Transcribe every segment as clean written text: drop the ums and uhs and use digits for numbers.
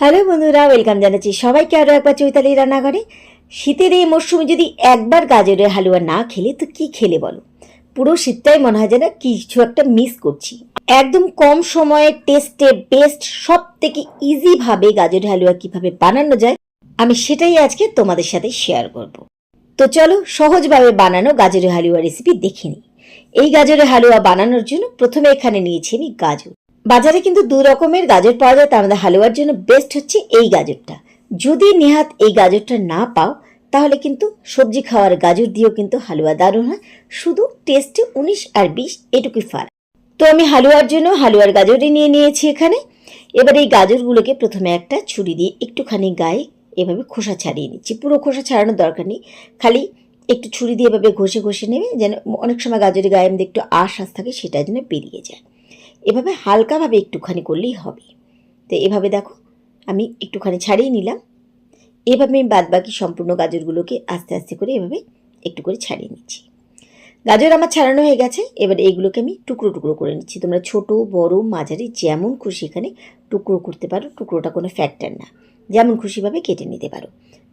Hello বন্ধুরা, welcome জানাচ্ছি সবাইকে আরও একবার চৈতালি রান্নাঘরে। শীতের এই মরশুমে যদি একবার গাজরের হালুয়া না খেলে তো কি খেলে বলো। পুরো শীতটাই মনে হয় যেন কিছু একটা মিস করছি। একদম কম সময়ে টেস্টে বেস্ট, সব থেকে ইজিভাবে গাজরের হালুয়া কিভাবে বানানো যায় আমি সেটাই আজকে তোমাদের সাথে শেয়ার করব। তো চলো সহজভাবে বানানো গাজরের হালুয়া রেসিপি দেখে নিই। এই গাজরের হালুয়া বানানোর জন্য প্রথমে এখানে নিয়েছি আমি গাজর। বাজারে কিন্তু দু রকমের গাজর পাওয়া যায়, তার মধ্যে হালুয়ার জন্য বেস্ট হচ্ছে এই গাজরটা। যদি নেহাত এই গাজরটা না পাও তাহলে কিন্তু সবজি খাওয়ার গাজর দিয়েও কিন্তু হালুয়া দারুণ হয়, শুধু টেস্টে 19 আর 20 এটুকুই ফারাক। তো আমি হালুয়ার জন্য হালুয়ার গাজরই নিয়ে নিয়েছি এখানে। এবার এই গাজরগুলোকে প্রথমে একটা ছুরি দিয়ে একটুখানি গায়ে এভাবে খোসা ছাড়িয়ে নিচ্ছি। পুরো খোসা ছাড়ানোর দরকার নেই, খালি একটু ছুরি দিয়ে এভাবে ঘষে ঘষে নেবে, যেন অনেক সময় গাজরের গায়ে মধ্যে একটু আঁশ থাকে সেটা যেন বেরিয়ে যায়। এভাবে হালকাভাবে একটুখানি করলেই হবে। তো এভাবে দেখো আমি একটুখানি ছাড়িয়ে নিলাম। এভাবে আমি বাদবাকি সম্পূর্ণ গাজরগুলোকে আস্তে আস্তে করে এভাবে একটু করে ছাড়িয়ে নিচ্ছি। গাজর আমার ছাড়ানো হয়ে গেছে। এবার এইগুলোকে আমি টুকরো টুকরো করে নিচ্ছি। তোমরা ছোট বড় মাঝারি যেমন খুশি এখানে টুকরো করতে পারো, টুকরোটা কোনো ফ্যাক্টর না, যেমন খুশিভাবে কেটে নিতে পারো।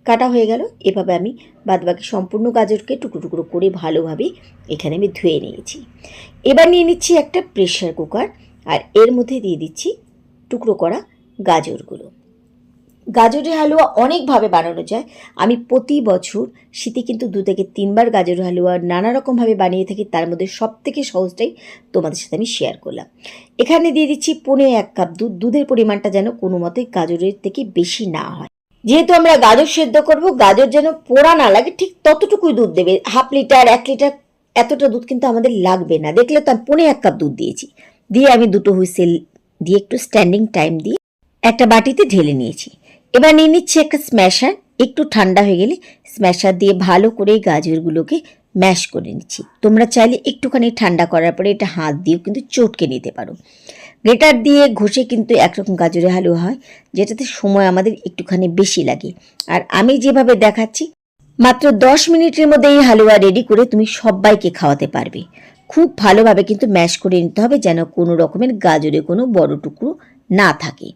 কাটা হয়ে গেল। এভাবে আমি বাদবাকি সম্পূর্ণ গাজরকে টুকরো টুকরো করে ভালোভাবে এখানে আমি ধুয়ে নিয়েছি। এবার নিয়ে নিচ্ছি একটা প্রেশার কুকার, আর এর মধ্যে দিয়ে দিচ্ছি টুকরো করা গাজরগুলো। গাজরের হালুয়া অনেকভাবে বানানো যায়। আমি প্রতি বছর শীতে কিন্তু 2 থেকে 3 বার গাজরের হালুয়া নানা রকমভাবে বানিয়ে থাকি, তার মধ্যে সব থেকে সহজটাই তোমাদের সাথে আমি শেয়ার করলাম। এখানে দিয়ে দিচ্ছি 1.5 কাপ দুধ। দুধের পরিমাণটা যেন কোনো মতে গাজরের থেকে বেশি না হয়। যেহেতু আমরা গাজর সেদ্ধ করব, গাজর যেন পোড়া না লাগে ঠিক ততটুকুই দুধ দেবে। 1/2 লিটার 1 লিটার এতটা দুধ কিন্তু আমাদের লাগবে না। দেখলে তো আমি 1.5 কাপ দুধ দিয়েছি। দিয়ে আমি 2টো হুইসেল দিয়ে একটু স্ট্যান্ডিং টাইম দিয়ে একটা বাটিতে ঢেলে নিয়েছি। এবার নিয়ে নিচ্ছি একটা স্ম্যাশার। একটু ঠান্ডা হয়ে গেলে স্ম্যাশার দিয়ে ভালো করে গাজরগুলোকে ম্যাশ করে নিচ্ছি। তোমরা চাইলে একটুখানি ঠান্ডা করার পরে এটা হাত দিয়েও কিন্তু চটকে নিতে পারো। গ্রেটার দিয়ে ঘষে কিন্তু একরকম গাজরের হালুয়া হয়, যেটাতে সময় আমাদের একটুখানি বেশি লাগে। আর আমি যেভাবে দেখাচ্ছি মাত্র 10 মিনিটের মধ্যে এই হালুয়া রেডি করে তুমি সবাইকে খাওয়াতে পারবে। খুব ভালোভাবে কিন্তু ম্যাশ করে নিতে হবে, যেন কোনো রকমের গাজরে কোনো বড় টুকরো না থাকে।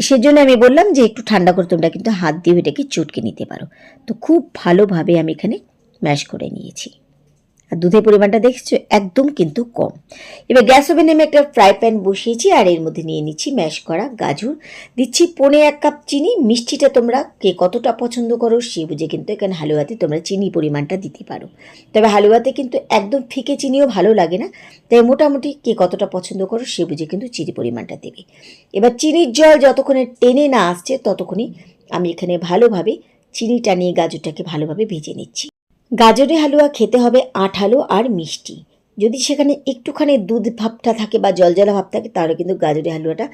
সেজন্য আমি বললাম যে একটু ঠান্ডা করে তোমরা কিন্তু হাত দিয়ে এটাকে চটকে নিতে পারো। তো খুব ভালোভাবে আমি এখানে ম্যাশ করে নিয়েছি। আর দুধের পরিমাণটা দেখছো একদম কিন্তু কম। এবার গ্যাস ওভেনে আমি একটা ফ্রাই প্যান বসিয়েছি, আর এর মধ্যে নিয়ে নিচ্ছি ম্যাশ করা গাজর। দিচ্ছি 1.5 কাপ চিনি। মিষ্টিটা তোমরা কে কতটা পছন্দ করো সে বুঝে কিন্তু এখানে হালুয়াতে তোমরা চিনি পরিমাণটা দিতে পারো। তবে হালুয়াতে কিন্তু একদম ফিকে চিনিও ভালো লাগে না, তাই মোটামুটি কে কতটা পছন্দ করো সে বুঝে কিন্তু চিনি পরিমাণটা দেবে। এবার চিনির জল যতক্ষণে টেনে না আসছে ততক্ষণই আমি এখানে ভালোভাবে চিনিটা নিয়ে গাজরটাকে ভালোভাবে ভেজে নিচ্ছি। গাজরের হালুয়া খেতে হবে আঠালো আর মিষ্টি। যদি সেখানে একটুখানি দুধ ভাবটা থাকে বা জলজলা ভাব থাকে তাহলে কিন্তু গাজরের হালুয়াটা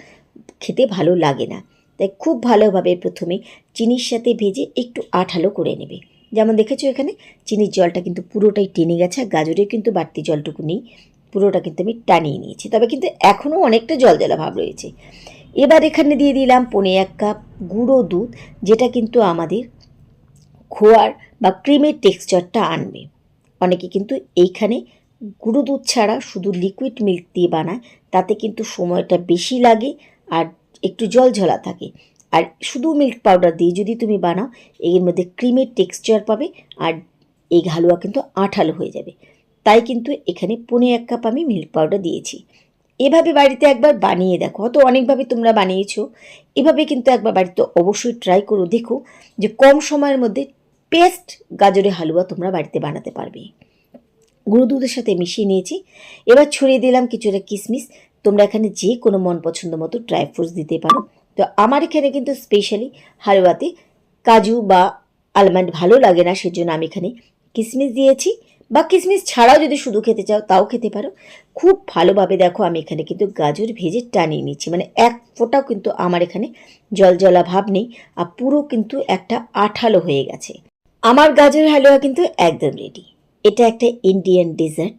খেতে ভালো লাগে না। তাই খুব ভালোভাবে প্রথমে চিনির সাথে ভেজে একটু আঠালো করে নেবে। যেমন দেখেছো এখানে চিনির জলটা কিন্তু পুরোটাই টেনে গেছে, আর গাজরের কিন্তু বাড়তি জলটুকু নেই, পুরোটা কিন্তু আমি টানিয়ে নিয়েছি। তবে কিন্তু এখনও অনেকটা জলজলা ভাব রয়েছে। এবার এখানে দিয়ে দিলাম 1.5 কাপ গুঁড়ো দুধ, যেটা কিন্তু আমাদের খোয়ার বা ক্রিমের টেক্সচারটা আনবে। অনেকে কিন্তু এইখানে গুঁড়ো দুধ ছাড়া শুধু লিকুইড মিল্ক দিয়ে বানায়, তাতে কিন্তু সময়টা বেশি লাগে আর একটু জলঝলা থাকে। আর শুধু মিল্ক পাউডার দিয়ে যদি তুমি বানাও এর মধ্যে ক্রিমের টেক্সচার পাবে, আর এই হালুয়া কিন্তু আঠালো হয়ে যাবে। তাই কিন্তু এখানে 1.5 কাপ আমি মিল্ক পাউডার দিয়েছি। এভাবে বাড়িতে একবার বানিয়ে দেখো, হয়তো অনেকভাবে তোমরা বানিয়েছো, এভাবে কিন্তু একবার বাড়িতে অবশ্যই ট্রাই করো, দেখো যে কম সময়ের মধ্যে পেস্ট গাজরের হালুয়া তোমরা বাড়িতে বানাতে পারবে। গুঁড়ো দুধের সাথে মিশিয়ে নিয়েছি। এবার ছড়িয়ে দিলাম কিছুটা কিশমিশ। তোমরা এখানে যে কোনো মন পছন্দ মতো ড্রাই ফ্রুটস দিতে পারো। তো আমার এখানে কিন্তু স্পেশালি হালুয়াতে কাজু বা আলমন্ড ভালো লাগে না, সেজন্য আমি এখানে কিশমিশ দিয়েছি, বা কিশমিশ ছাড়াও যদি শুধু খেতে চাও তাও খেতে পারো। খুব ভালোভাবে দেখো আমি এখানে কিন্তু গাজর ভেজে টানিয়ে নিচ্ছি, মানে এক ফোঁটাও কিন্তু আমার এখানে জলজলা ভাব নেই, আর পুরো কিন্তু একটা আঠালো হয়ে গেছে। আমার গাজরের হালুয়া কিন্তু একদম রেডি। এটা একটা ইন্ডিয়ান ডেজার্ট।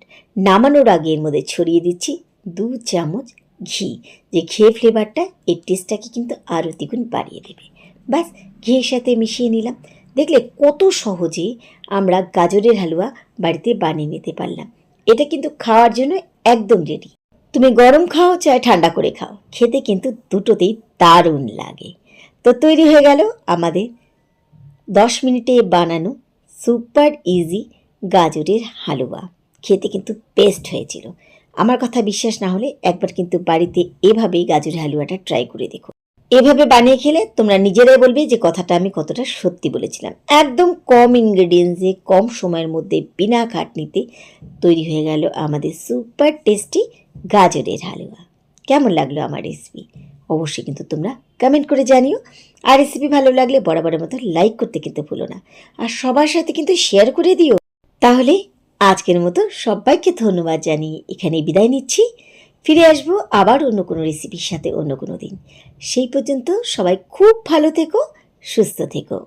নামানোর আগে এর মধ্যে ছড়িয়ে দিচ্ছি 2 চামচ ঘি, যে ঘিয়ের ফ্লেভারটা এর টেস্টটাকে কিন্তু আরও দ্বিগুণ বাড়িয়ে দেবে। ব্যাস, ঘিয়ের সাথে মিশিয়ে নিলাম। দেখলে কত সহজে আমরা গাজরের হালুয়া বাড়িতে বানিয়ে নিতে পারলাম। এটা কিন্তু খাওয়ার জন্য একদম রেডি। তুমি গরম খাও চাই ঠান্ডা করে খাও, খেতে কিন্তু দুটোতেই দারুণ লাগে। তো তৈরি হয়ে গেল আমাদের 10 মিনিটে বানানো সুপার ইজি গাজরের হালুয়া। খেতে কিন্তু বেস্ট হয়েছিল। আমার কথা বিশ্বাস না হলে একবার কিন্তু বাড়িতে এভাবেই গাজরের হালুয়াটা ট্রাই করে দেখো। এভাবে বানিয়ে খেলে তোমরা নিজেরাই বলবে যে কথাটা আমি কতটা সত্যি বলেছিলাম। একদম কম ইনগ্রেডিয়েন্টসে কম সময়ের মধ্যে বিনা খাটনিতে তৈরি হয়ে গেল আমাদের সুপার টেস্টি গাজরের হালুয়া। কেমন লাগলো আমার রেসিপি অবশ্যই কিন্তু তোমরা কমেন্ট করে জানিও। আর রেসিপি ভালো লাগলে বরাবরের মতো লাইক করতে কিন্তু ভুলো না, আর সবার সাথে কিন্তু শেয়ার করে দিও। তাহলে আজকের মতো সবাইকে ধন্যবাদ জানিয়ে এখানে বিদায় নিচ্ছি। ফিরে আসবো আবার অন্য কোনো রেসিপির সাথে অন্য কোনো দিন। সেই পর্যন্ত সবাই খুব ভালো থেকো, সুস্থ থেকো।